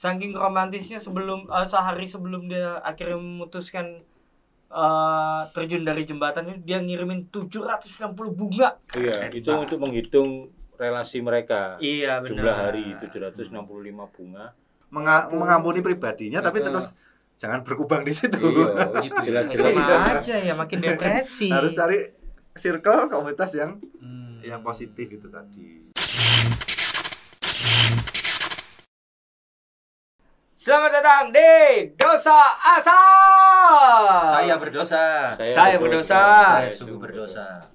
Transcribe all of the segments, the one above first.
Saking romantisnya sehari sebelum dia akhirnya memutuskan terjun dari jembatan itu, dia ngirimin 760 bunga. Iya, itu untuk menghitung relasi mereka. Iya, benar. Jumlah hari 765 bunga. Mengampuni pribadinya tapi terus jangan berkubang di situ. Iya, jelas-jelas sama aja ya, makin depresi. Harus cari circle komunitas yang positif itu tadi. Selamat datang di Dosa Asal. Saya berdosa. Saya berdosa. Saya sungguh berdosa.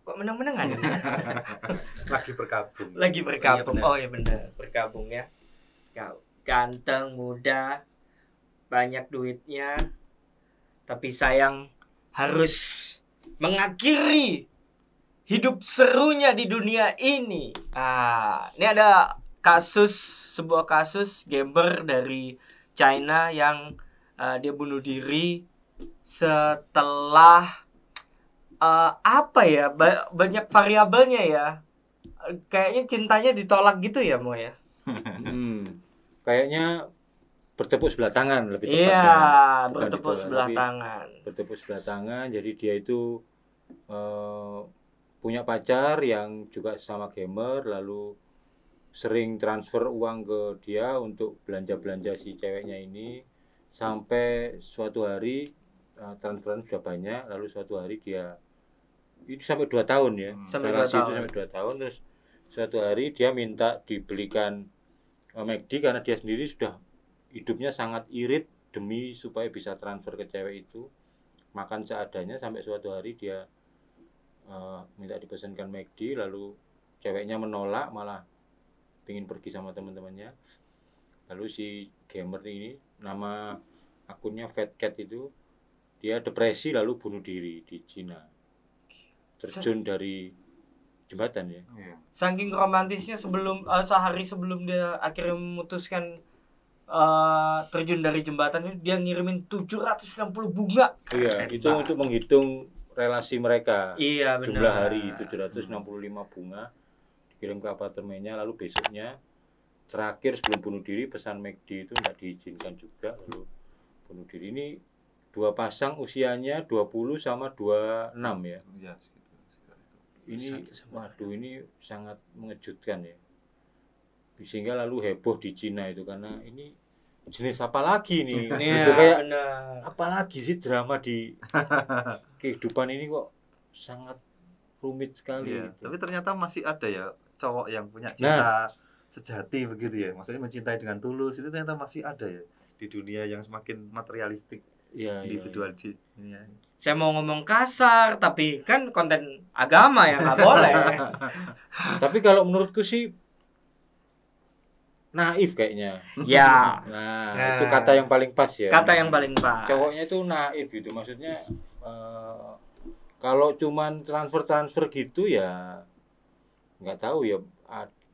Kok menang-menangan? Lagi berkabung. Oh iya benar, berkabung ya. Kau ganteng, muda, banyak duitnya, tapi sayang harus mengakhiri hidup serunya di dunia ini. Ini ada sebuah kasus gamer dari China yang dia bunuh diri setelah banyak variabelnya ya. Kayaknya cintanya ditolak gitu ya, Mo ya. Kayaknya bertepuk sebelah tangan lebih tepatnya. Iya, bertepuk sebelah tangan. Bertepuk sebelah tangan, jadi dia itu punya pacar yang juga sama gamer, lalu sering transfer uang ke dia untuk belanja-belanja si ceweknya ini, sampai suatu hari transferan sudah banyak, lalu suatu hari dia itu sampai 2 tahun ya, relasi itu sampai 2 tahun, terus suatu hari dia minta dibelikan McD karena dia sendiri sudah hidupnya sangat irit demi supaya bisa transfer ke cewek itu, makan seadanya, sampai suatu hari dia minta dipesankan McD, lalu ceweknya menolak, malah pengen pergi sama teman-temannya. Lalu si gamer ini, nama akunnya Fat Cat itu, dia depresi lalu bunuh diri di Cina, terjun dari jembatan ya. Saking romantisnya sehari sebelum dia akhirnya memutuskan terjun dari jembatan itu, dia ngirimin 760 bunga. Iya, itu untuk menghitung relasi mereka. Iya, benar. Jumlah hari 765 bunga dikirim ke apartemennya, lalu besoknya terakhir sebelum bunuh diri pesan McD itu tidak diizinkan juga, lalu bunuh diri. Ini dua pasang usianya 20 sama 26 ya. Iya, Ini waduh, ini sangat mengejutkan ya. Sehingga lalu heboh di Cina itu, karena ini jenis apa lagi nih? Gitu, kayak apalagi sih drama di kehidupan ini kok sangat rumit sekali. Iya, gitu. tapi ternyata masih ada ya cowok yang punya cinta sejati begitu ya. Maksudnya mencintai dengan tulus, itu ternyata masih ada ya di dunia yang semakin materialistik, individualistik. Iya. Saya mau ngomong kasar, tapi kan konten agama ya nggak boleh. Tapi kalau menurutku sih naif kayaknya. Ya. Nah, itu kata yang paling pas ya. Kata yang paling pas. Cowoknya itu naif gitu, maksudnya kalau cuman transfer gitu ya nggak tahu ya,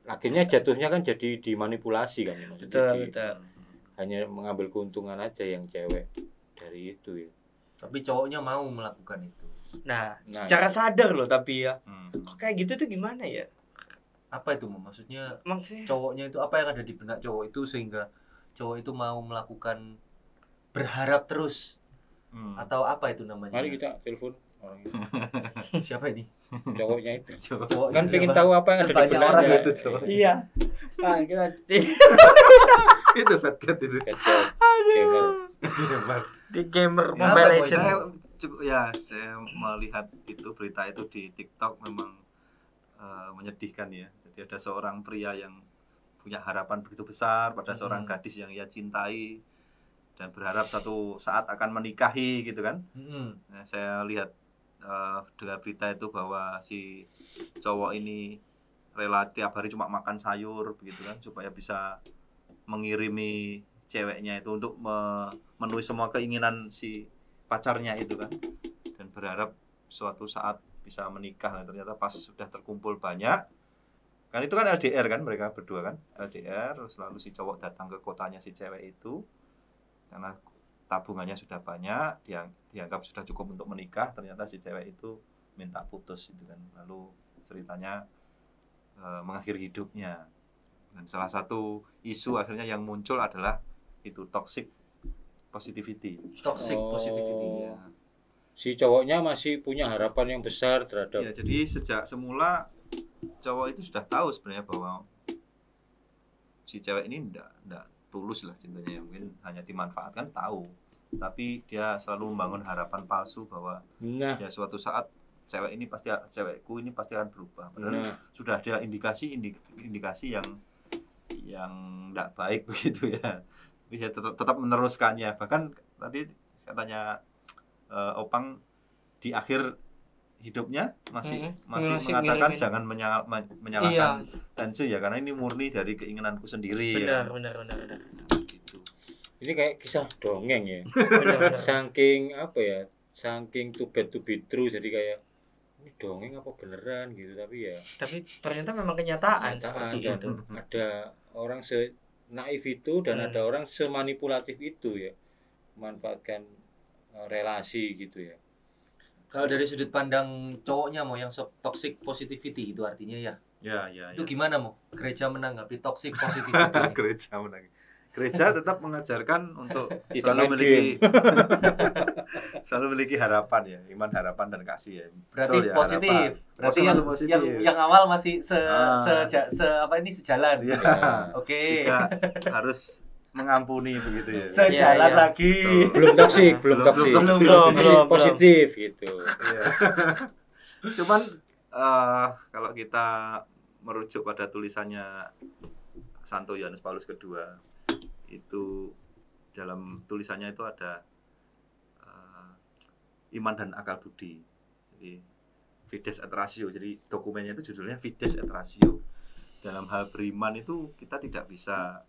akhirnya jatuhnya kan jadi dimanipulasi kan, maksudnya betul. hanya mengambil keuntungan aja yang cewek dari itu ya. Tapi cowoknya mau melakukan itu. Nah secara sadar loh, tapi ya kok kayak gitu tuh gimana ya? Apa itu maksudnya cowoknya itu, apa yang ada di benak cowok itu sehingga cowok itu mau melakukan, berharap terus atau apa itu namanya? Mari kita telepon orang itu. Siapa ini? Cowoknya itu. Cowok Kan pengen tahu apa yang ada di benaknya. Itu cowok. Iya. Kita Itu Fat Cat itu. di gamer Ya, Mobile Legends. Saya melihat itu berita itu di TikTok, memang menyedihkan ya. Jadi ada seorang pria yang punya harapan begitu besar pada seorang gadis yang ia cintai dan berharap suatu saat akan menikahi gitu kan. Nah, saya lihat dengar berita itu bahwa si cowok ini rela tiap hari cuma makan sayur begitu kan, supaya bisa mengirimi ceweknya itu untuk memenuhi semua keinginan si pacarnya itu kan, dan berharap suatu saat bisa menikah. Nah, ternyata pas sudah terkumpul banyak kan, itu kan LDR kan, mereka berdua kan LDR, terus lalu si cowok datang ke kotanya si cewek itu karena tabungannya sudah banyak, dianggap sudah cukup untuk menikah. Ternyata si cewek itu minta putus itu kan, lalu ceritanya mengakhiri hidupnya. Dan salah satu isu akhirnya yang muncul adalah itu toxic positivity. Toxic positivity. Ya. Si cowoknya masih punya harapan yang besar terhadap. Ya, jadi sejak semula cowok itu sudah tahu sebenarnya bahwa si cewek ini enggak tulus lah cintanya, mungkin hanya dimanfaatkan, tahu. Tapi dia selalu membangun harapan palsu bahwa ya suatu saat cewekku ini pasti akan berubah. Padahal sudah ada indikasi yang enggak baik begitu ya. Tapi dia tetap meneruskannya. Bahkan tadi katanya Opang di akhir hidupnya masih mengatakan jangan menyalahkan Tansu ya, karena ini murni dari keinginanku sendiri. Benar. Gitu. Ini kayak kisah dongeng ya. Saking too bad to be true, jadi kayak ini dongeng apa beneran gitu, tapi ternyata memang kenyataan seperti itu. Ada orang naif itu dan ada orang semanipulatif itu ya, memanfaatkan relasi gitu ya. Kalau dari sudut pandang cowoknya mau yang toxic positivity itu artinya ya. Itu gimana mau gereja menanggapi toxic positivity? Gereja tetap mengajarkan untuk selalu memiliki harapan ya, iman, harapan dan kasih ya. Berarti betul, ya, positif. Harapan. Berarti positif. yang awal masih sejalan. Ya. Oke. Juga harus mengampuni begitu ya. Sejalan lagi. Belum toksik. Belum positif gitu. Ya. Cuman kalau kita merujuk pada tulisannya Santo Yohanes Paulus II, itu dalam tulisannya itu ada iman dan akal budi. Jadi Fides et Ratio. Jadi dokumennya itu judulnya Fides et Ratio. Dalam hal beriman itu kita tidak bisa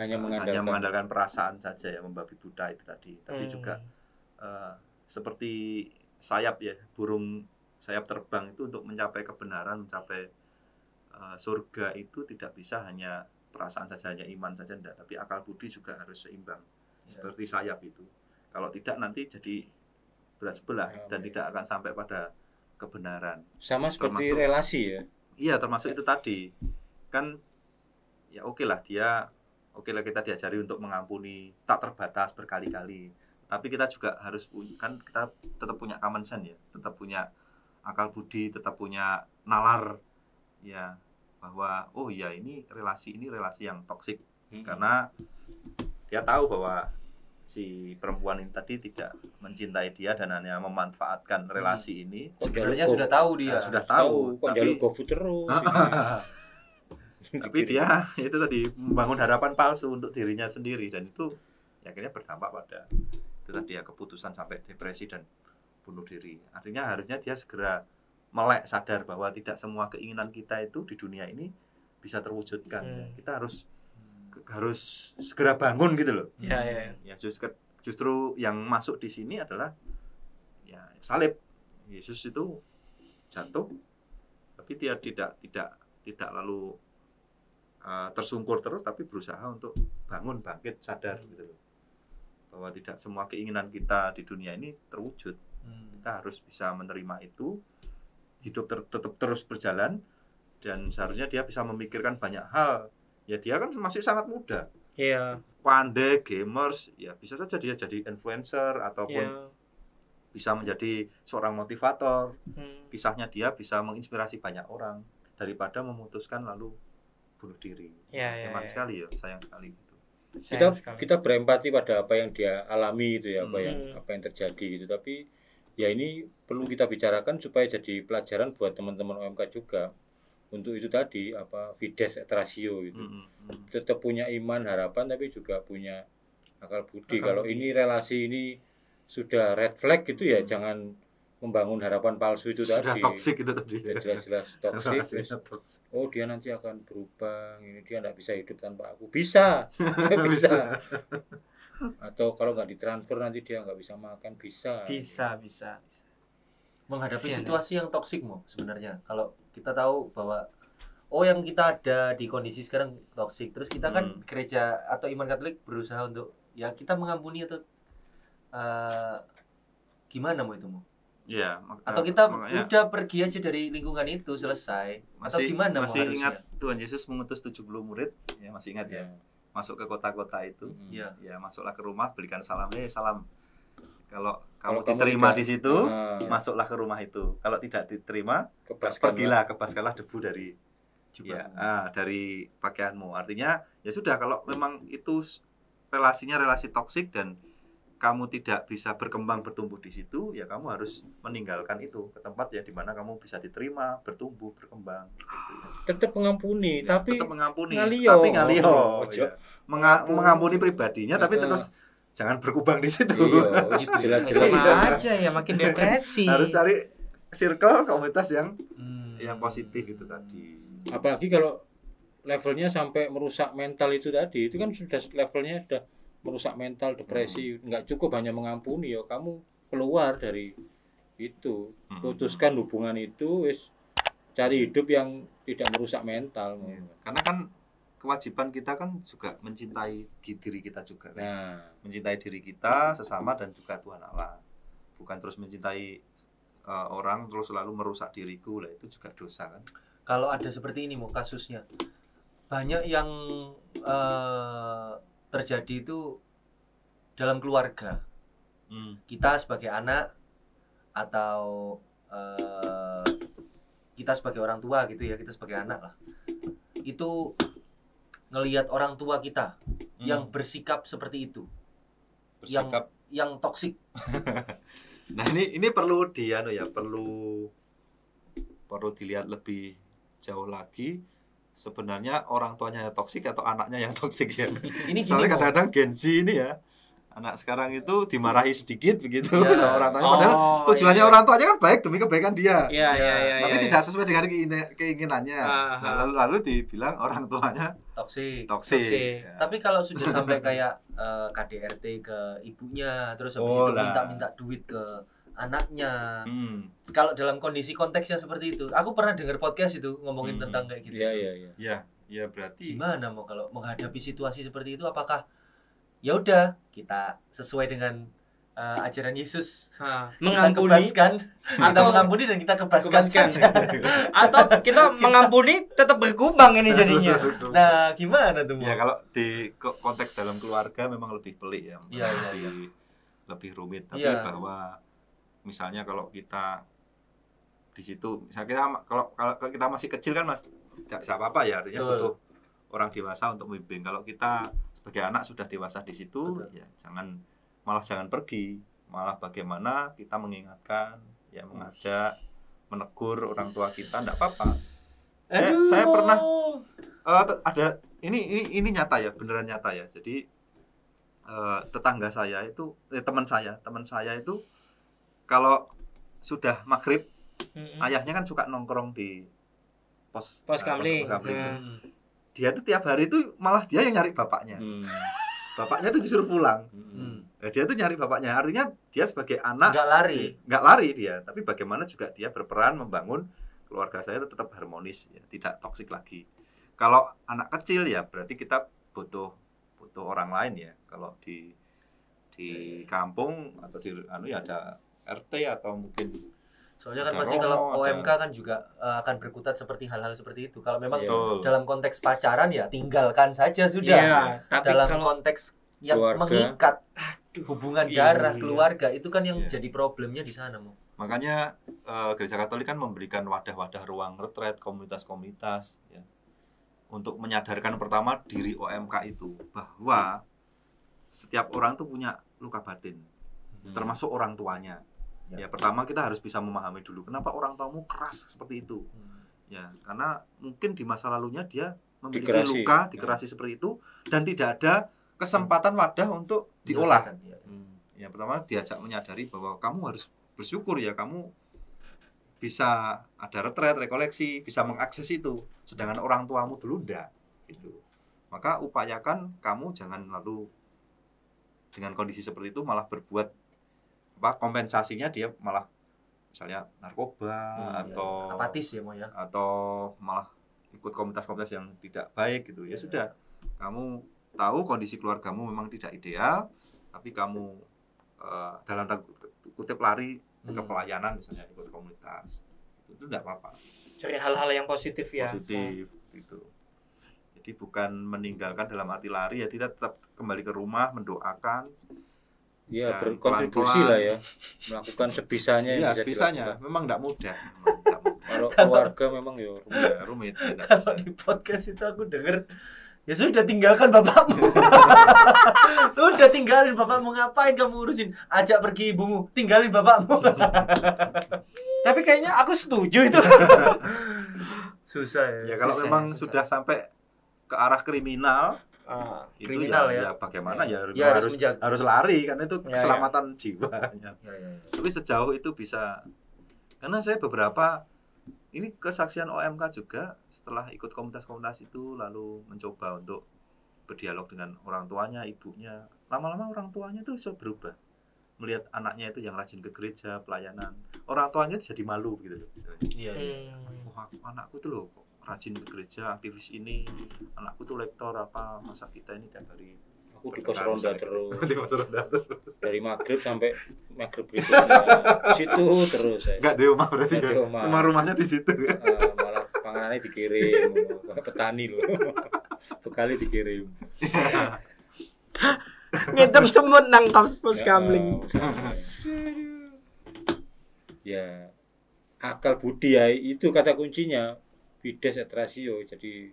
hanya mengandalkan perasaan saja ya, membabi buta itu tadi, tapi juga seperti sayap ya, burung sayap terbang itu untuk mencapai kebenaran, mencapai surga itu tidak bisa hanya perasaan saja, hanya iman saja, enggak, tapi akal budi juga harus seimbang seperti sayap itu. Kalau tidak nanti jadi berat sebelah dan tidak akan sampai pada kebenaran. Sama seperti relasi ya. Iya, termasuk itu tadi kan ya oke lah kita diajari untuk mengampuni tak terbatas berkali-kali, tapi kita juga harus kan kita tetap punya common sense ya, tetap punya akal budi, tetap punya nalar ya, bahwa ini relasi yang toksik karena dia tahu bahwa si perempuan ini tadi tidak mencintai dia dan hanya memanfaatkan relasi ini. Sebenarnya sudah tahu dia. Sudah tahu, tapi GoFood terus. Tapi dia itu tadi membangun harapan palsu untuk dirinya sendiri, dan itu akhirnya berdampak pada itu tadi ya, keputusan sampai depresi dan bunuh diri. Artinya harusnya dia segera melek, sadar bahwa tidak semua keinginan kita itu di dunia ini bisa terwujudkan. Kita harus segera bangun gitu loh. Ya, justru yang masuk di sini adalah ya salib. Yesus itu jatuh, tapi dia tidak lalu tersungkur terus, tapi berusaha untuk bangkit, sadar gitu loh, bahwa tidak semua keinginan kita di dunia ini terwujud. Kita harus bisa menerima itu, hidup tetap terus berjalan, dan seharusnya dia bisa memikirkan banyak hal. Ya dia kan masih sangat muda. Iya. Pandai, gamers, ya bisa saja dia jadi influencer ataupun bisa menjadi seorang motivator. Kisahnya dia bisa menginspirasi banyak orang daripada memutuskan lalu bunuh diri. Memang sekali ya, sayang sekali gitu. Kita berempati pada apa yang dia alami itu ya, apa yang terjadi gitu. Tapi ya ini perlu kita bicarakan supaya jadi pelajaran buat teman-teman OMK juga. Untuk itu tadi Fides et Ratio gitu. Tetap punya iman, harapan, tapi juga punya akal budi. Kalau ini relasi ini sudah red flag gitu ya, jangan membangun harapan palsu itu sudah tadi. Sudah toksik itu tadi. Ya, jelas-jelas toksik. Oh, dia nanti akan berubah, ini dia enggak bisa hidup tanpa aku. Bisa. Bisa. Atau kalau enggak ditransfer nanti dia enggak bisa makan, bisa. Bisa. Menghadapi situasi yang toksik mau sebenarnya, kalau kita tahu bahwa yang kita ada di kondisi sekarang toksik, terus kita kan gereja atau iman Katolik berusaha untuk ya kita mengampuni atau gimana mau itu mau? Iya, atau kita udah pergi aja dari lingkungan itu selesai atau gimana masih harusnya? Ingat Tuhan Yesus mengutus 70 murid ya, masih ingat ya. Masuk ke kota-kota itu. Ya, masuklah ke rumah, berikan salam. Salam. Kalau kamu diterima di situ, masuklah ke rumah itu. Kalau tidak diterima, pergilah, kebaskanlah debu dari dari pakaianmu. Artinya ya sudah, kalau memang itu relasinya relasi toksik dan kamu tidak bisa berkembang bertumbuh di situ, ya kamu harus meninggalkan itu ke tempat ya di mana kamu bisa diterima, bertumbuh, berkembang. Gitu. Tetap mengampuni, ya, tapi tetap mengampuni, ngalio. tapi ngalio. Ya. Mengampuni pribadinya, tapi terus jangan berkubang di situ. Iya, gitu. Jelas aja ya, makin depresi. Harus cari circle komunitas yang positif itu tadi. Apalagi kalau levelnya sampai merusak mental itu tadi, itu kan sudah levelnya sudah merusak mental, depresi. Nggak cukup hanya mengampuni, ya kamu keluar dari itu, putuskan hubungan itu, cari hidup yang tidak merusak mental. Karena kan kewajiban kita kan juga mencintai diri kita juga kan? Mencintai diri kita, sesama, dan juga Tuhan Allah. Bukan terus mencintai orang terus selalu merusak diriku, lah itu juga dosa kan. Kalau ada seperti ini kasusnya, banyak yang terjadi itu dalam keluarga. Kita sebagai anak atau kita sebagai orang tua gitu ya, kita sebagai anak lah, itu ngelihat orang tua kita yang bersikap seperti itu, yang toksik. Nah ini perlu perlu dilihat lebih jauh lagi. Sebenarnya orang tuanya yang toksik atau anaknya yang toksik ya. Soalnya kadang-kadang Gen Z ini ya, anak sekarang itu dimarahi sedikit begitu sama orang tuanya. Padahal tujuannya orang tuanya kan baik demi kebaikan dia. Tapi tidak sesuai dengan keinginannya. Lalu dibilang orang tuanya toksik. Ya. Tapi kalau sudah sampai kayak KDRT ke ibunya, terus habis itu minta duit ke anaknya. Kalau dalam kondisi konteksnya seperti itu, aku pernah dengar podcast itu ngomongin tentang kayak gitu. Ya berarti gimana kalau menghadapi situasi seperti itu? Apakah ya udah kita sesuai dengan ajaran Yesus, mengampuni, kita mengampuni dan kita kebaskan. Atau kita mengampuni tetap berkubang ini jadinya. Nah, gimana tuh? Ya kalau di konteks dalam keluarga memang lebih pelik ya, lebih rumit. Tapi bahwa misalnya kalau kita di situ, misalnya kalau kita masih kecil kan tidak bisa apa-apa ya, artinya butuh orang dewasa untuk membimbing. Kalau kita sebagai anak sudah dewasa di situ, ya jangan pergi, malah bagaimana kita mengingatkan, ya mengajak, menegur orang tua kita, tidak apa-apa. Saya pernah ada ini nyata ya, beneran nyata ya. Jadi tetangga saya itu teman saya itu kalau sudah maghrib, ayahnya kan suka nongkrong di pos kamling. Dia tuh tiap hari itu malah dia yang nyari bapaknya. Bapaknya tuh disuruh pulang. Dia tuh nyari bapaknya. Artinya dia sebagai anak nggak lari dia, tapi bagaimana juga dia berperan membangun keluarga saya itu tetap harmonis, ya, tidak toksik lagi. Kalau anak kecil ya berarti kita butuh orang lain ya. Kalau di kampung atau di ada RT atau mungkin, soalnya kan pasti kalau OMK kan juga akan berkutat seperti hal-hal seperti itu. Kalau memang dalam konteks pacaran ya tinggalkan saja sudah. Tapi dalam konteks yang mengikat hubungan darah keluarga itu kan yang jadi problemnya di sana. Makanya Gereja Katolik kan memberikan wadah-wadah ruang retret, komunitas-komunitas ya, untuk menyadarkan pertama diri OMK itu bahwa setiap orang tuh punya luka batin, termasuk orang tuanya. Ya pertama kita harus bisa memahami dulu kenapa orang tuamu keras seperti itu. Ya karena mungkin di masa lalunya dia memiliki dikerasi seperti itu dan tidak ada kesempatan wadah untuk diolah. Ya pertama diajak menyadari bahwa kamu harus bersyukur ya, kamu bisa ada retret, rekoleksi, bisa mengakses itu, sedangkan orang tuamu dulu enggak gitu. Maka upayakan kamu jangan lalu dengan kondisi seperti itu malah berbuat kompensasinya dia malah misalnya narkoba atau apatis ya atau malah ikut komunitas-komunitas yang tidak baik gitu. Ya sudah, kamu tahu kondisi keluargamu memang tidak ideal, tapi kamu dalam kutip lari ke pelayanan misalnya, ikut komunitas, itu tidak apa-apa. Cari hal-hal yang positif ya. Positif gitu. Jadi bukan meninggalkan dalam arti lari ya, tidak, tetap kembali ke rumah mendoakan. Ya, berkontribusi lah ya, melakukan sebisanya. Iya, sebisanya. Memang tidak mudah. Kalau keluarga memang ya rumit. Kalau di podcast itu aku denger, ya sudah tinggalkan bapakmu. Lu udah tinggalin bapakmu, ngapain kamu urusin? Ajak pergi ibumu, tinggalin bapakmu. Tapi kayaknya aku setuju itu. Susah ya. Ya kalau memang sudah sampai ke arah kriminal, itu kriminal ya bagaimana ya, harus lari karena itu keselamatan jiwanya. Tapi sejauh itu bisa, karena saya beberapa ini kesaksian OMK juga setelah ikut komunitas-komunitas itu lalu mencoba untuk berdialog dengan orang tuanya, ibunya, lama-lama orang tuanya itu bisa berubah melihat anaknya itu yang rajin ke gereja, pelayanan, orang tuanya itu jadi malu gitu loh. Wah, anakku tuh loh rajin ke gereja, aktivis ini, anakku tuh lektor apa, masa kita ini tiap hari aku di pos ronda terus. Di pos ronda terus. Dari maghrib sampai maghrib berikutnya situ terus saya. Enggak di rumah berarti ya. Rumah-rumahnya di situ. Malah panganannya dikirim, petani loh. Bekali dikirim. Ngitung semut nang pos kamling. Ya, akal budi ya itu kata kuncinya. Fides et ratio. Jadi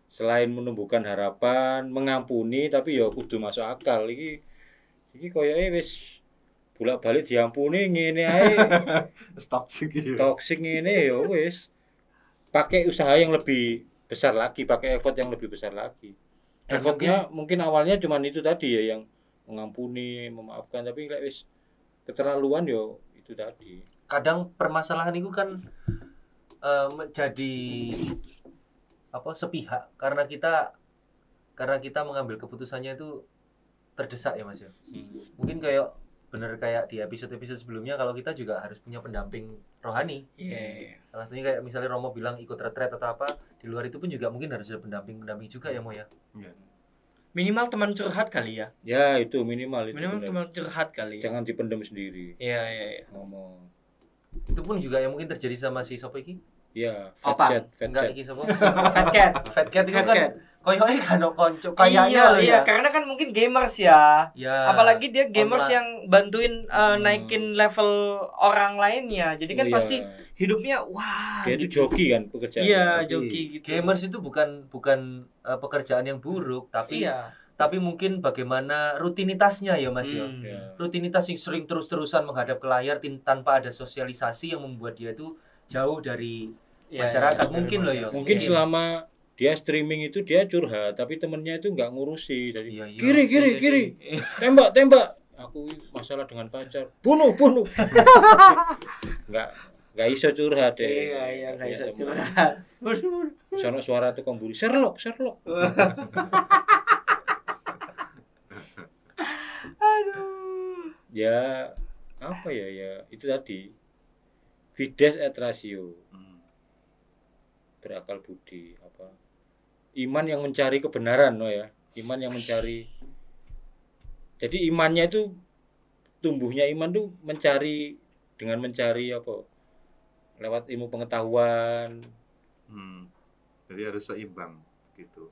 selain menumbuhkan harapan, mengampuni, tapi ya kudu masuk akal. Iki koyoke wis bolak-balik diampuni ngene ae. Toxic ngene ya wis. Pakai usaha yang lebih besar lagi, pakai effort yang lebih besar lagi. Effortnya mungkin awalnya cuma itu tadi ya, yang mengampuni, memaafkan, tapi lek wis keterlaluan yo itu tadi. Kadang permasalahan itu kan menjadi sepihak karena kita mengambil keputusannya itu terdesak ya Mas ya. Mungkin kayak di episode-episode sebelumnya, kalau kita juga harus punya pendamping rohani. Salah satunya kayak misalnya Romo bilang ikut retret atau apa, di luar itu pun juga mungkin harus ada pendamping juga ya Mo ya. Minimal teman curhat kali ya. Ya itu minimal teman curhat kali. Jangan dipendam sendiri. Iya. Ngomong. Itu pun juga yang mungkin terjadi sama si Sopo iki. Ya, Fat Cat itu kan koyoke kan konco kayaknya iya, karena kan mungkin gamers ya. Apalagi dia gamers yang bantuin naikin level orang lainnya. Jadi kan pasti hidupnya wah. Dia itu joki kan pekerjaan. Iya, joki gitu. Gamers itu bukan pekerjaan yang buruk, tapi mungkin bagaimana rutinitasnya ya Mas ya. Rutinitas yang sering terus-terusan menghadap ke layar tanpa ada sosialisasi yang membuat dia itu jauh dari masyarakat mungkin loh ya. Mungkin selama dia streaming itu dia curhat, tapi temennya itu nggak ngurusi. Jadi kiri, tembak. Aku masalah dengan pacar, bunuh. nggak iso curhat deh. Iya, nggak iso curhat. Sono suara tukang buri, Sherlock. Aduh. Ya apa ya itu tadi. Fides et ratio. Berakal budi apa? Iman yang mencari kebenaran Iman yang mencari. Jadi imannya itu tumbuhnya iman tuh dengan mencari apa? Lewat ilmu pengetahuan. Jadi harus seimbang gitu.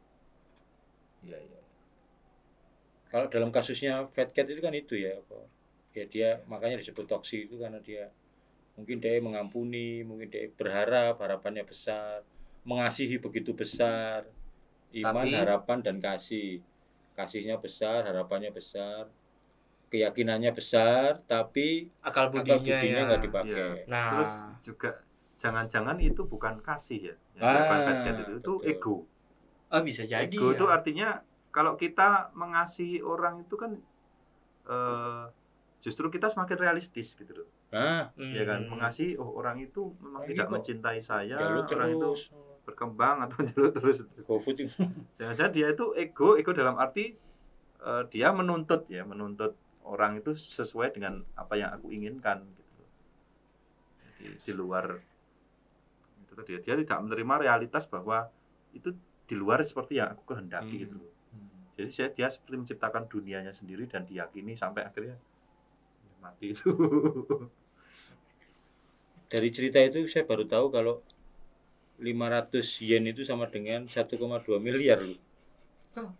Iya. Kalau dalam kasusnya Fat Cat itu kan itu ya apa? Ya dia makanya disebut toksik itu karena dia mungkin dia mengampuni, mungkin dia berharap, harapannya besar, mengasihi begitu besar, iman, harapan dan kasihnya besar, harapannya besar, keyakinannya besar, tapi akal budinya nggak dipakai. Terus juga jangan-jangan itu bukan kasih ya, bukan Fat Cat itu ego. Bisa jadi. Ego itu artinya kalau kita mengasihi orang itu kan justru kita semakin realistis gitu loh. Ya kan, mengasihi orang itu memang tidak mencintai saya, orang itu berkembang atau jalan terus. Jangan-jangan dia itu ego dalam arti dia menuntut orang itu sesuai dengan apa yang aku inginkan gitu. Jadi di luar itu tadi dia tidak menerima realitas bahwa itu di luar seperti yang aku kehendaki gitu loh. Jadi dia seperti menciptakan dunianya sendiri dan diyakini sampai akhirnya mati itu. dari cerita itu saya baru tahu kalau 500 yen itu sama dengan 1,2 miliar loh. Tuh.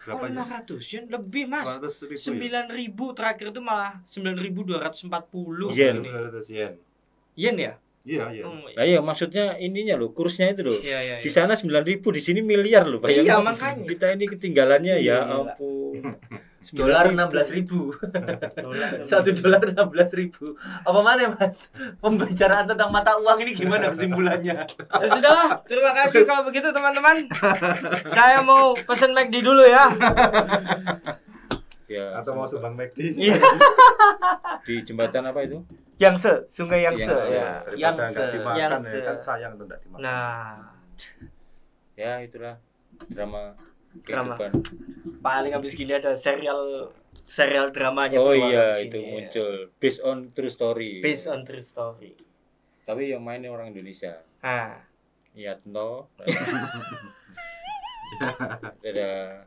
Berapa 500 yen lebih Mas. 9.000 terakhir itu malah 9.240 yen. 900 yen. Yen ya? Iya. Nah, iya maksudnya ininya loh, kursnya itu loh. Iya. Di sana 9.000, di sini miliar loh. Bayangin. Iya, makanya. Kita ini ketinggalannya ya ampun. Dolar 16.000. $1 16.000. Apa mana Mas? Pembicaraan tentang mata uang ini gimana kesimpulannya? Ya sudahlah, terima kasih kalau begitu teman-teman. Saya mau pesen McD dulu ya. Ya, atau mau sumbang McD sih. Di jembatan apa itu? Yangtze, Sungai Yangtze ya. Yangtze. Ya, kan sayang tuh enggak dimakan. Nah. Ya, itulah drama. Paling habis gini ada serial dramanya. Oh iya, itu muncul based on true story. Based on true story. Tapi yang mainnya orang Indonesia. Yatno. Dadah.